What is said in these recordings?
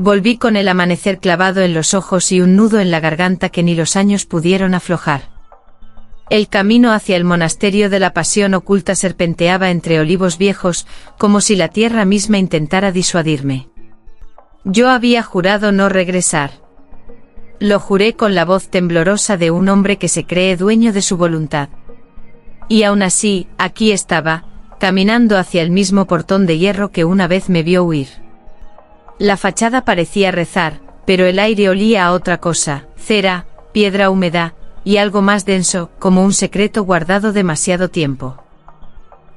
Volví con el amanecer clavado en los ojos y un nudo en la garganta que ni los años pudieron aflojar. El camino hacia el monasterio de la Pasión Oculta serpenteaba entre olivos viejos, como si la tierra misma intentara disuadirme. Yo había jurado no regresar. Lo juré con la voz temblorosa de un hombre que se cree dueño de su voluntad. Y aún así, aquí estaba, caminando hacia el mismo portón de hierro que una vez me vio huir. La fachada parecía rezar, pero el aire olía a otra cosa, cera, piedra húmeda, y algo más denso, como un secreto guardado demasiado tiempo.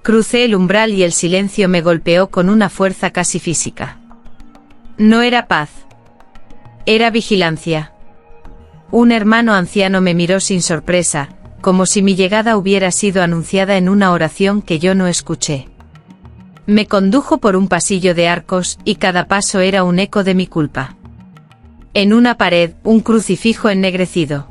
Crucé el umbral y el silencio me golpeó con una fuerza casi física. No era paz. Era vigilancia. Un hermano anciano me miró sin sorpresa, como si mi llegada hubiera sido anunciada en una oración que yo no escuché. Me condujo por un pasillo de arcos, y cada paso era un eco de mi culpa. En una pared, un crucifijo ennegrecido.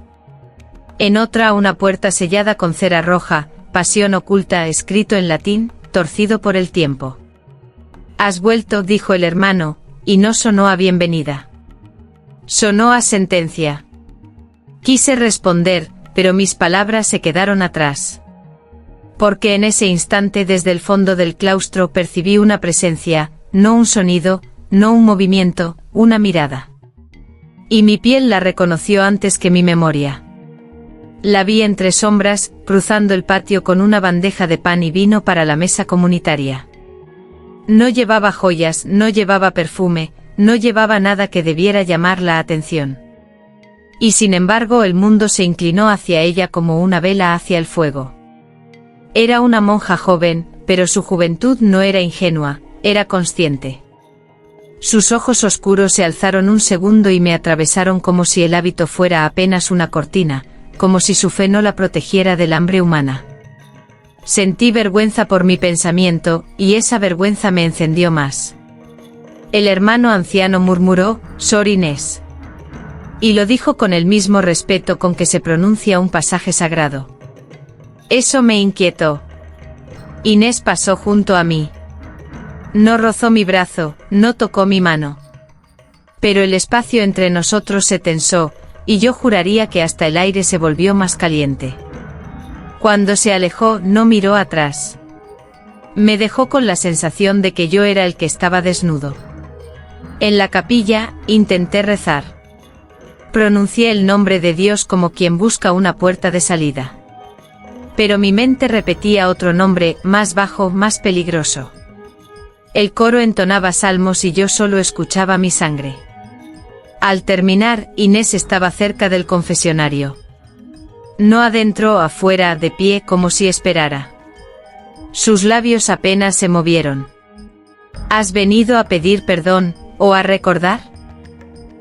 En otra, una puerta sellada con cera roja, Pasión Oculta escrito en latín, torcido por el tiempo. «Has vuelto», dijo el hermano, y no sonó a bienvenida. Sonó a sentencia. Quise responder, pero mis palabras se quedaron atrás. Porque en ese instante desde el fondo del claustro percibí una presencia, no un sonido, no un movimiento, una mirada. Y mi piel la reconoció antes que mi memoria. La vi entre sombras, cruzando el patio con una bandeja de pan y vino para la mesa comunitaria. No llevaba joyas, no llevaba perfume, no llevaba nada que debiera llamar la atención. Y sin embargo el mundo se inclinó hacia ella como una vela hacia el fuego. Era una monja joven, pero su juventud no era ingenua, era consciente. Sus ojos oscuros se alzaron un segundo y me atravesaron como si el hábito fuera apenas una cortina, como si su fe no la protegiera del hambre humana. Sentí vergüenza por mi pensamiento, y esa vergüenza me encendió más. El hermano anciano murmuró, «Sor Inés». Y lo dijo con el mismo respeto con que se pronuncia un pasaje sagrado. Eso me inquietó. Inés pasó junto a mí. No rozó mi brazo, no tocó mi mano. Pero el espacio entre nosotros se tensó, y yo juraría que hasta el aire se volvió más caliente. Cuando se alejó, no miró atrás. Me dejó con la sensación de que yo era el que estaba desnudo. En la capilla, intenté rezar. Pronuncié el nombre de Dios como quien busca una puerta de salida. Pero mi mente repetía otro nombre, más bajo, más peligroso. El coro entonaba salmos y yo solo escuchaba mi sangre. Al terminar, Inés estaba cerca del confesionario. No adentro, afuera, de pie, como si esperara. Sus labios apenas se movieron. ¿Has venido a pedir perdón, o a recordar?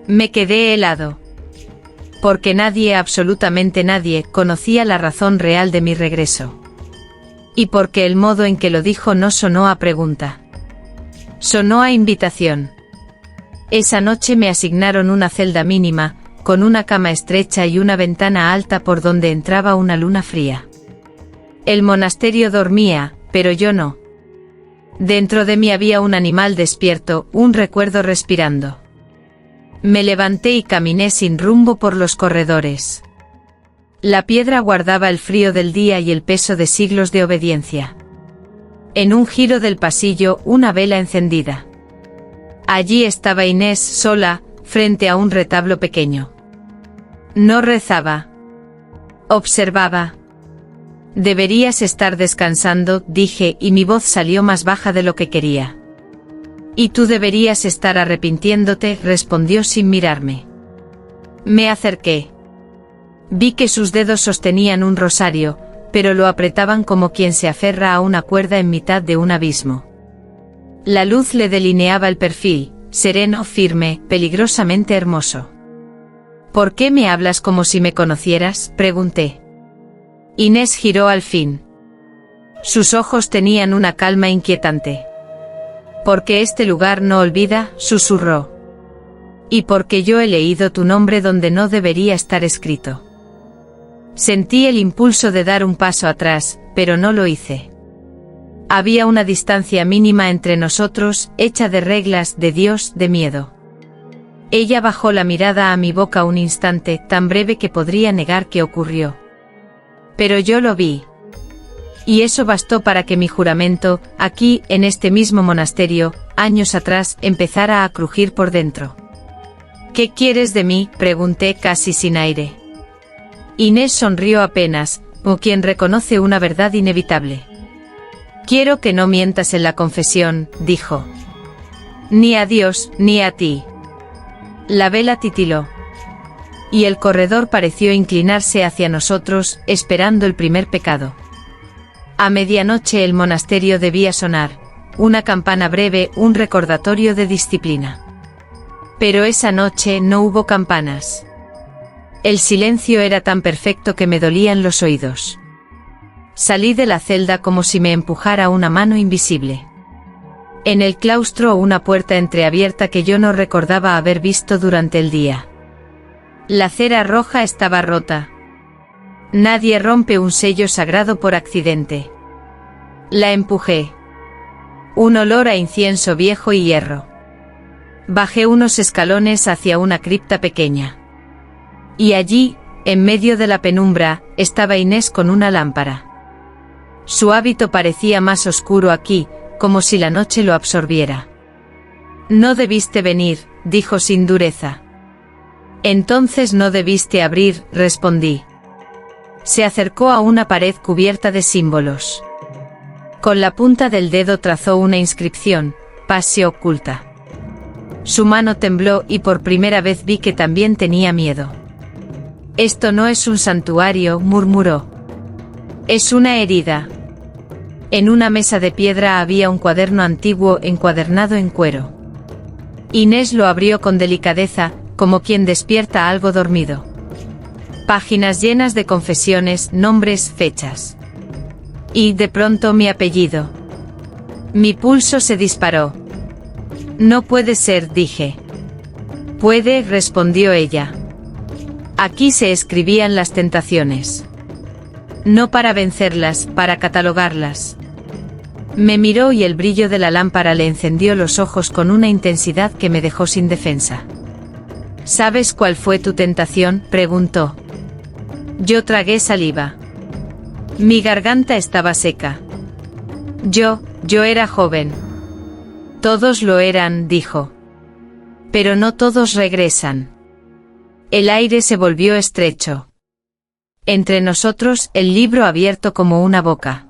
Me quedé helado. Porque nadie, absolutamente nadie, conocía la razón real de mi regreso. Y porque el modo en que lo dijo no sonó a pregunta. Sonó a invitación. Esa noche me asignaron una celda mínima, con una cama estrecha y una ventana alta por donde entraba una luna fría. El monasterio dormía, pero yo no. Dentro de mí había un animal despierto, un recuerdo respirando. Me levanté y caminé sin rumbo por los corredores. La piedra guardaba el frío del día y el peso de siglos de obediencia. En un giro del pasillo, una vela encendida. Allí estaba Inés, sola, frente a un retablo pequeño. No rezaba. Observaba. Deberías estar descansando, dije, y mi voz salió más baja de lo que quería. Y tú deberías estar arrepintiéndote, respondió sin mirarme. Me acerqué. Vi que sus dedos sostenían un rosario, pero lo apretaban como quien se aferra a una cuerda en mitad de un abismo. La luz le delineaba el perfil, sereno, firme, peligrosamente hermoso. ¿Por qué me hablas como si me conocieras?, pregunté. Inés giró al fin. Sus ojos tenían una calma inquietante. Porque este lugar no olvida, susurró. Y porque yo he leído tu nombre donde no debería estar escrito. Sentí el impulso de dar un paso atrás, pero no lo hice. Había una distancia mínima entre nosotros, hecha de reglas, de Dios, de miedo. Ella bajó la mirada a mi boca un instante, tan breve que podría negar que ocurrió. Pero yo lo vi. Y eso bastó para que mi juramento, aquí, en este mismo monasterio, años atrás, empezara a crujir por dentro. ¿Qué quieres de mí?, pregunté casi sin aire. Inés sonrió apenas, como quien reconoce una verdad inevitable. Quiero que no mientas en la confesión, dijo. Ni a Dios, ni a ti. La vela titiló. Y el corredor pareció inclinarse hacia nosotros, esperando el primer pecado. A medianoche el monasterio debía sonar, una campana breve, un recordatorio de disciplina. Pero esa noche no hubo campanas. El silencio era tan perfecto que me dolían los oídos. Salí de la celda como si me empujara una mano invisible. En el claustro una puerta entreabierta que yo no recordaba haber visto durante el día. La cera roja estaba rota. Nadie rompe un sello sagrado por accidente. La empujé. Un olor a incienso viejo y hierro. Bajé unos escalones hacia una cripta pequeña. Y allí, en medio de la penumbra, estaba Inés con una lámpara. Su hábito parecía más oscuro aquí, como si la noche lo absorbiera. No debiste venir, dijo sin dureza. Entonces no debiste abrir, respondí. Se acercó a una pared cubierta de símbolos. Con la punta del dedo trazó una inscripción, Pase oculta. Su mano tembló y por primera vez vi que también tenía miedo. Esto no es un santuario, murmuró. Es una herida. En una mesa de piedra había un cuaderno antiguo encuadernado en cuero. Inés lo abrió con delicadeza, como quien despierta algo dormido. Páginas llenas de confesiones, nombres, fechas. Y de pronto mi apellido. Mi pulso se disparó. No puede ser, dije. Puede, respondió ella. Aquí se escribían las tentaciones. No para vencerlas, para catalogarlas. Me miró y el brillo de la lámpara le encendió los ojos con una intensidad que me dejó sin defensa. ¿Sabes cuál fue tu tentación?, preguntó. Yo tragué saliva. Mi garganta estaba seca. Yo era joven. Todos lo eran, dijo. Pero no todos regresan. El aire se volvió estrecho. Entre nosotros, el libro abierto como una boca.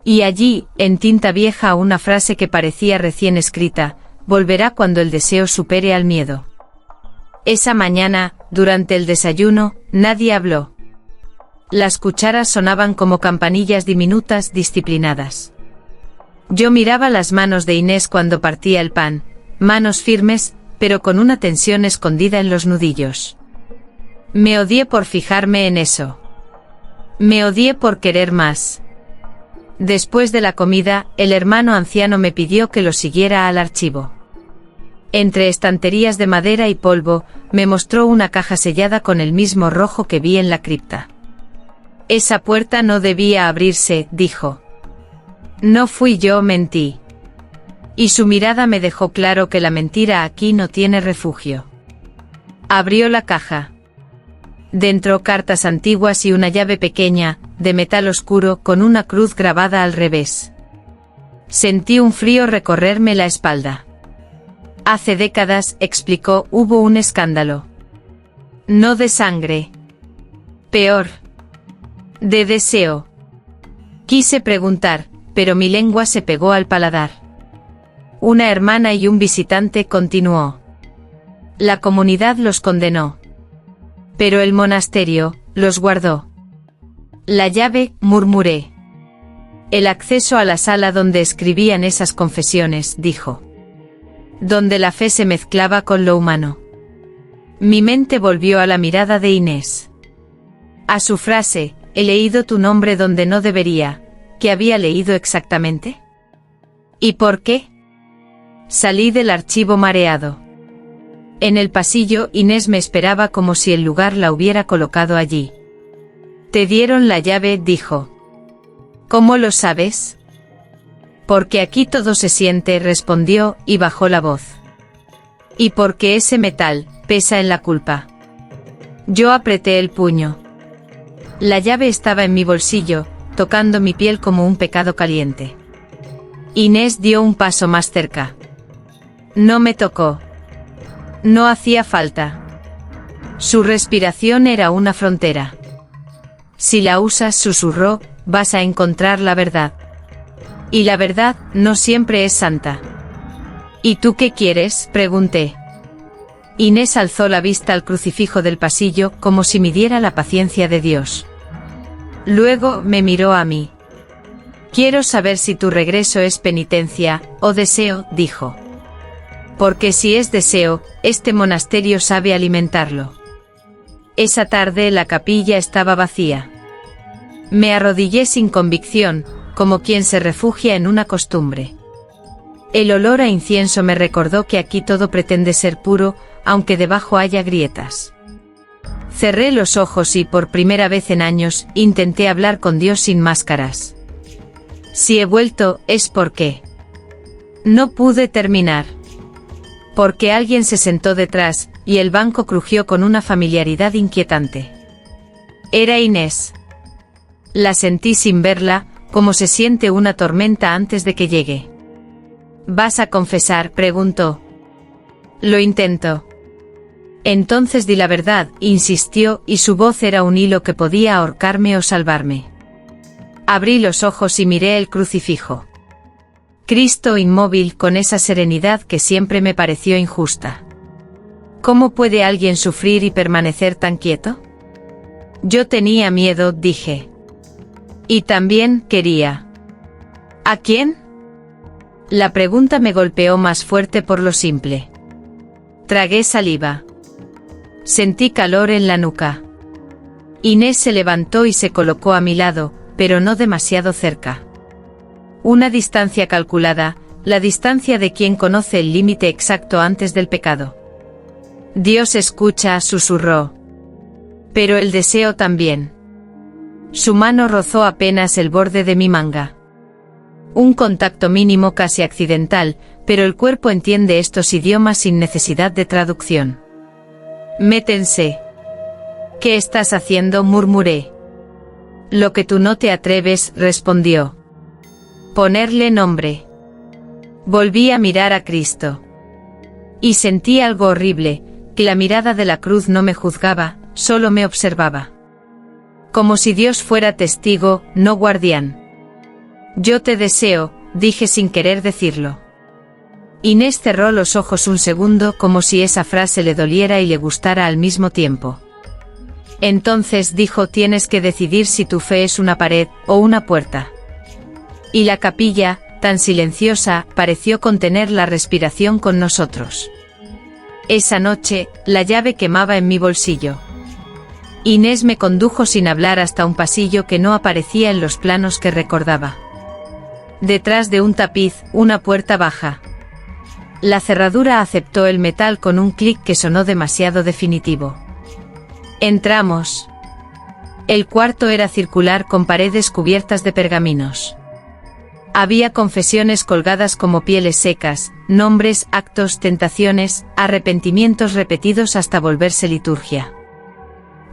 Y allí, en tinta vieja, una frase que parecía recién escrita: volverá cuando el deseo supere al miedo. Esa mañana, durante el desayuno, nadie habló. Las cucharas sonaban como campanillas diminutas disciplinadas. Yo miraba las manos de Inés cuando partía el pan, manos firmes, pero con una tensión escondida en los nudillos. Me odié por fijarme en eso. Me odié por querer más. Después de la comida, el hermano anciano me pidió que lo siguiera al archivo. Entre estanterías de madera y polvo, me mostró una caja sellada con el mismo rojo que vi en la cripta. Esa puerta no debía abrirse, dijo. No fui yo, mentí. Y su mirada me dejó claro que la mentira aquí no tiene refugio. Abrió la caja. Dentro cartas antiguas y una llave pequeña, de metal oscuro, con una cruz grabada al revés. Sentí un frío recorrerme la espalda. Hace décadas, explicó, hubo un escándalo. No de sangre. Peor. De deseo. Quise preguntar, pero mi lengua se pegó al paladar. Una hermana y un visitante, continuó. La comunidad los condenó. Pero el monasterio los guardó. La llave, murmuré. El acceso a la sala donde escribían esas confesiones, dijo. Donde la fe se mezclaba con lo humano. Mi mente volvió a la mirada de Inés. A su frase, he leído tu nombre donde no debería. ¿Qué había leído exactamente? ¿Y por qué? Salí del archivo mareado. En el pasillo, Inés me esperaba como si el lugar la hubiera colocado allí. Te dieron la llave, dijo. ¿Cómo lo sabes? Porque aquí todo se siente, respondió, y bajó la voz. Y porque ese metal pesa en la culpa. Yo apreté el puño. La llave estaba en mi bolsillo, tocando mi piel como un pecado caliente. Inés dio un paso más cerca. No me tocó. No hacía falta. Su respiración era una frontera. Si la usas, susurró, vas a encontrar la verdad. Y la verdad no siempre es santa. ¿Y tú qué quieres?, pregunté. Inés alzó la vista al crucifijo del pasillo como si midiera la paciencia de Dios. Luego me miró a mí. Quiero saber si tu regreso es penitencia o deseo, dijo. Porque si es deseo, este monasterio sabe alimentarlo. Esa tarde la capilla estaba vacía. Me arrodillé sin convicción, como quien se refugia en una costumbre. El olor a incienso me recordó que aquí todo pretende ser puro, aunque debajo haya grietas. Cerré los ojos y por primera vez en años intenté hablar con Dios sin máscaras. Si he vuelto, es porque no pude terminar. Porque alguien se sentó detrás, y el banco crujió con una familiaridad inquietante. Era Inés. La sentí sin verla, como se siente una tormenta antes de que llegue. ¿Vas a confesar?, preguntó. Lo intento. Entonces di la verdad, insistió, y su voz era un hilo que podía ahorcarme o salvarme. Abrí los ojos y miré el crucifijo. Cristo inmóvil con esa serenidad que siempre me pareció injusta. ¿Cómo puede alguien sufrir y permanecer tan quieto? Yo tenía miedo, dije. Y también quería. ¿A quién? La pregunta me golpeó más fuerte por lo simple. Tragué saliva. Sentí calor en la nuca. Inés se levantó y se colocó a mi lado, pero no demasiado cerca. Una distancia calculada, la distancia de quien conoce el límite exacto antes del pecado. Dios escucha, susurró. Pero el deseo también. Su mano rozó apenas el borde de mi manga. Un contacto mínimo casi accidental, pero el cuerpo entiende estos idiomas sin necesidad de traducción. Me tensé. ¿Qué estás haciendo?, murmuré. Lo que tú no te atreves, respondió. Ponerle nombre. Volví a mirar a Cristo. Y sentí algo horrible, que la mirada de la cruz no me juzgaba, solo me observaba. Como si Dios fuera testigo, no guardián. Yo te deseo, dije sin querer decirlo. Inés cerró los ojos un segundo como si esa frase le doliera y le gustara al mismo tiempo. Entonces dijo: tienes que decidir si tu fe es una pared o una puerta. Y la capilla, tan silenciosa, pareció contener la respiración con nosotros. Esa noche, la llave quemaba en mi bolsillo. Inés me condujo sin hablar hasta un pasillo que no aparecía en los planos que recordaba. Detrás de un tapiz, una puerta baja. La cerradura aceptó el metal con un clic que sonó demasiado definitivo. Entramos. El cuarto era circular con paredes cubiertas de pergaminos. Había confesiones colgadas como pieles secas, nombres, actos, tentaciones, arrepentimientos repetidos hasta volverse liturgia.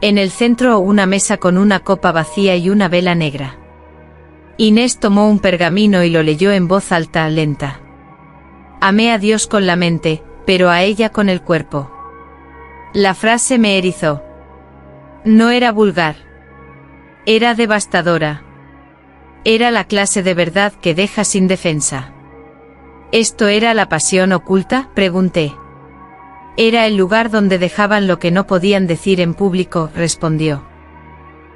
En el centro una mesa con una copa vacía y una vela negra. Inés tomó un pergamino y lo leyó en voz alta, lenta. Amé a Dios con la mente, pero a ella con el cuerpo. La frase me erizó. No era vulgar. Era devastadora. Era la clase de verdad que deja sin defensa. ¿Esto era la pasión oculta?, pregunté. Era el lugar donde dejaban lo que no podían decir en público, respondió.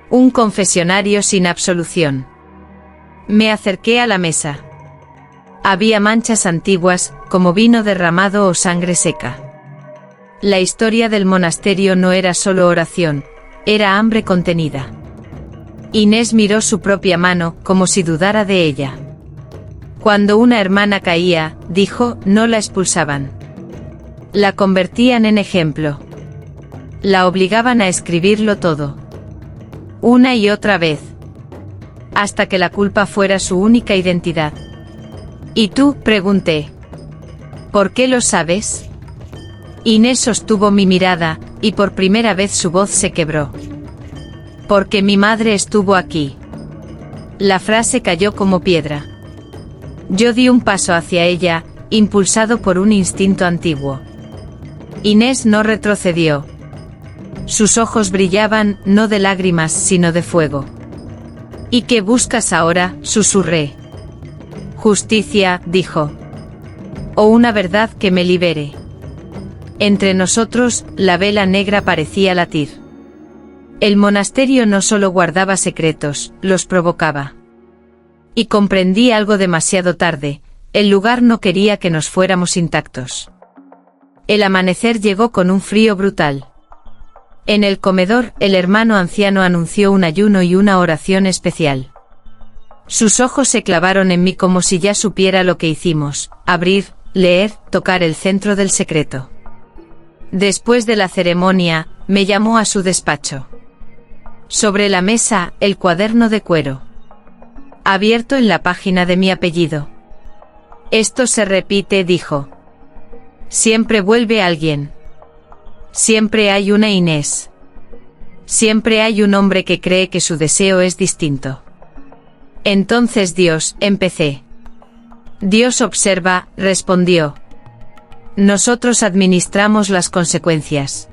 Un confesionario sin absolución. Me acerqué a la mesa. Había manchas antiguas, como vino derramado o sangre seca. La historia del monasterio no era solo oración, era hambre contenida. Inés miró su propia mano, como si dudara de ella. Cuando una hermana caía, dijo, no la expulsaban. La convertían en ejemplo. La obligaban a escribirlo todo. Una y otra vez. Hasta que la culpa fuera su única identidad. ¿Y tú?, pregunté. ¿Por qué lo sabes? Inés sostuvo mi mirada, y por primera vez su voz se quebró. Porque mi madre estuvo aquí. La frase cayó como piedra. Yo di un paso hacia ella, impulsado por un instinto antiguo. Inés no retrocedió. Sus ojos brillaban, no de lágrimas, sino de fuego. ¿Y qué buscas ahora?, susurré. Justicia, dijo. O una verdad que me libere. Entre nosotros, la vela negra parecía latir. El monasterio no solo guardaba secretos, los provocaba. Y comprendí algo demasiado tarde, el lugar no quería que nos fuéramos intactos. El amanecer llegó con un frío brutal. En el comedor, el hermano anciano anunció un ayuno y una oración especial. Sus ojos se clavaron en mí como si ya supiera lo que hicimos: abrir, leer, tocar el centro del secreto. Después de la ceremonia, me llamó a su despacho. Sobre la mesa, el cuaderno de cuero. Abierto en la página de mi apellido. Esto se repite, dijo. Siempre vuelve alguien. Siempre hay una Inés. Siempre hay un hombre que cree que su deseo es distinto. Entonces Dios, empecé. Dios observa, respondió. Nosotros administramos las consecuencias.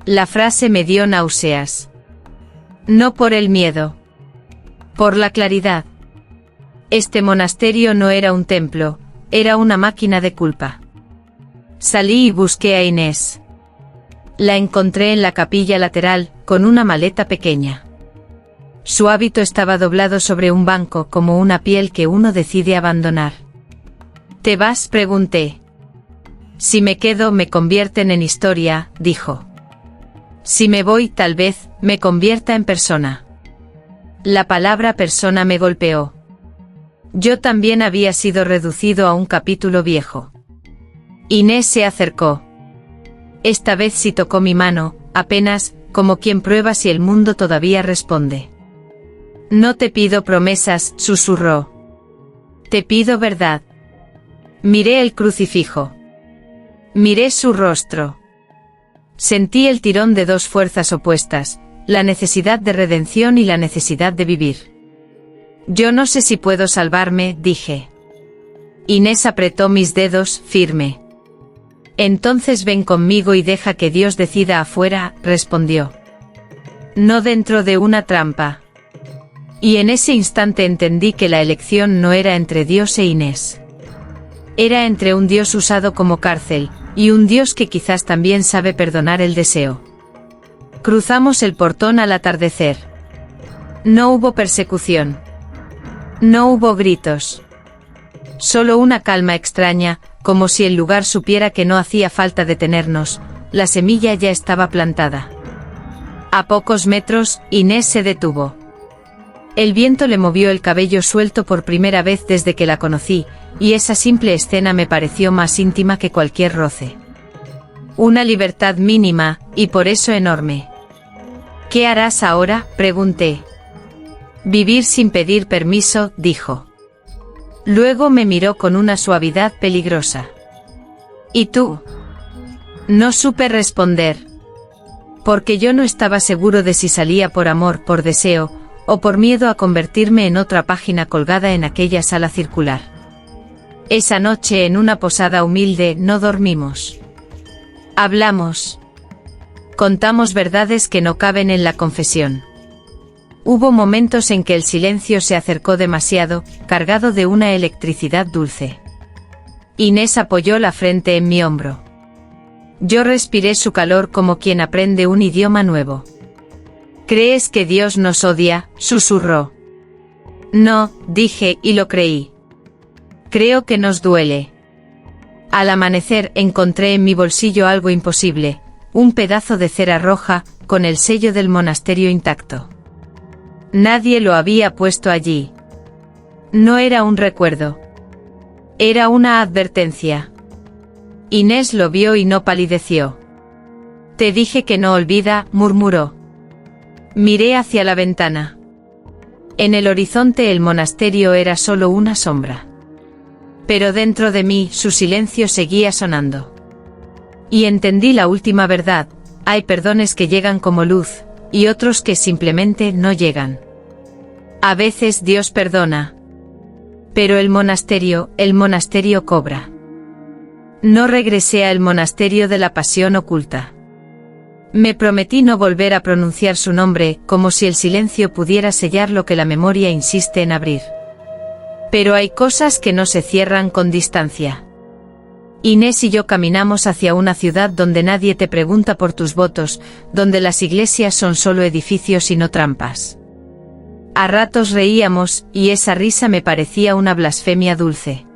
La frase me dio náuseas. No por el miedo. Por la claridad. Este monasterio no era un templo, era una máquina de culpa. Salí y busqué a Inés. La encontré en la capilla lateral, con una maleta pequeña. Su hábito estaba doblado sobre un banco como una piel que uno decide abandonar. ¿Te vas?, pregunté. Si me quedo me convierten en historia, dijo. Si me voy tal vez, me convierta en persona. La palabra persona me golpeó. Yo también había sido reducido a un capítulo viejo. Inés se acercó. Esta vez sí tocó mi mano, apenas, como quien prueba si el mundo todavía responde. No te pido promesas, susurró. Te pido verdad. Miré el crucifijo. Miré su rostro. Sentí el tirón de dos fuerzas opuestas, la necesidad de redención y la necesidad de vivir. Yo no sé si puedo salvarme, dije. Inés apretó mis dedos, firme. Entonces ven conmigo y deja que Dios decida afuera, respondió. No dentro de una trampa. Y en ese instante entendí que la elección no era entre Dios e Inés. Era entre un Dios usado como cárcel, y un Dios que quizás también sabe perdonar el deseo. Cruzamos el portón al atardecer. No hubo persecución. No hubo gritos. Solo una calma extraña, como si el lugar supiera que no hacía falta detenernos, la semilla ya estaba plantada. A pocos metros, Inés se detuvo. El viento le movió el cabello suelto por primera vez desde que la conocí, y esa simple escena me pareció más íntima que cualquier roce. Una libertad mínima, y por eso enorme. ¿Qué harás ahora?, pregunté. Vivir sin pedir permiso, dijo. Luego me miró con una suavidad peligrosa. ¿Y tú? No supe responder. Porque yo no estaba seguro de si salía por amor, por deseo, o por miedo a convertirme en otra página colgada en aquella sala circular. Esa noche en una posada humilde no dormimos. Hablamos. Contamos verdades que no caben en la confesión. Hubo momentos en que el silencio se acercó demasiado, cargado de una electricidad dulce. Inés apoyó la frente en mi hombro. Yo respiré su calor como quien aprende un idioma nuevo. ¿Crees que Dios nos odia?, susurró. No, dije, y lo creí. Creo que nos duele. Al amanecer encontré en mi bolsillo algo imposible, un pedazo de cera roja, con el sello del monasterio intacto. Nadie lo había puesto allí. No era un recuerdo. Era una advertencia. Inés lo vio y no palideció. Te dije que no olvida, murmuró. Miré hacia la ventana. En el horizonte el monasterio era solo una sombra. Pero dentro de mí su silencio seguía sonando. Y entendí la última verdad: hay perdones que llegan como luz, y otros que simplemente no llegan. A veces Dios perdona. Pero el monasterio cobra. No regresé al monasterio de la pasión oculta. Me prometí no volver a pronunciar su nombre, como si el silencio pudiera sellar lo que la memoria insiste en abrir. Pero hay cosas que no se cierran con distancia. Inés y yo caminamos hacia una ciudad donde nadie te pregunta por tus votos, donde las iglesias son solo edificios y no trampas. A ratos reíamos, y esa risa me parecía una blasfemia dulce.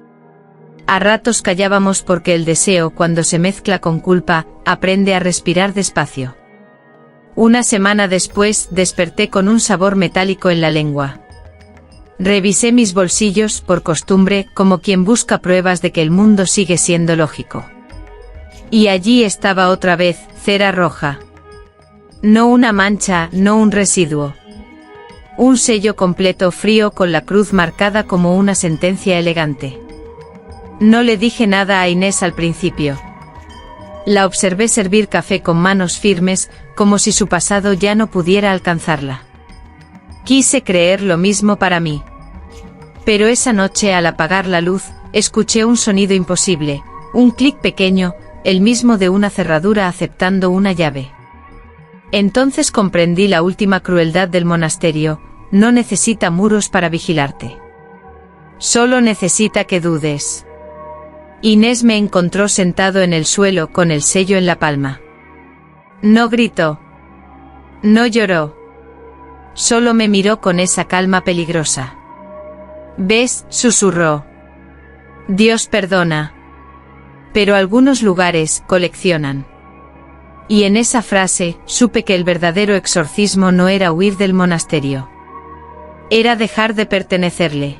A ratos callábamos porque el deseo, cuando se mezcla con culpa, aprende a respirar despacio. Una semana después, desperté con un sabor metálico en la lengua. Revisé mis bolsillos, por costumbre, como quien busca pruebas de que el mundo sigue siendo lógico. Y allí estaba otra vez, cera roja. No una mancha, no un residuo. Un sello completo frío con la cruz marcada como una sentencia elegante. No le dije nada a Inés al principio. La observé servir café con manos firmes, como si su pasado ya no pudiera alcanzarla. Quise creer lo mismo para mí. Pero esa noche, al apagar la luz, escuché un sonido imposible, un clic pequeño, el mismo de una cerradura aceptando una llave. Entonces comprendí la última crueldad del monasterio: no necesita muros para vigilarte. Solo necesita que dudes. Inés me encontró sentado en el suelo con el sello en la palma. No gritó. No lloró. Solo me miró con esa calma peligrosa. ¿Ves?, susurró. Dios perdona. Pero algunos lugares coleccionan. Y en esa frase, supe que el verdadero exorcismo no era huir del monasterio. Era dejar de pertenecerle.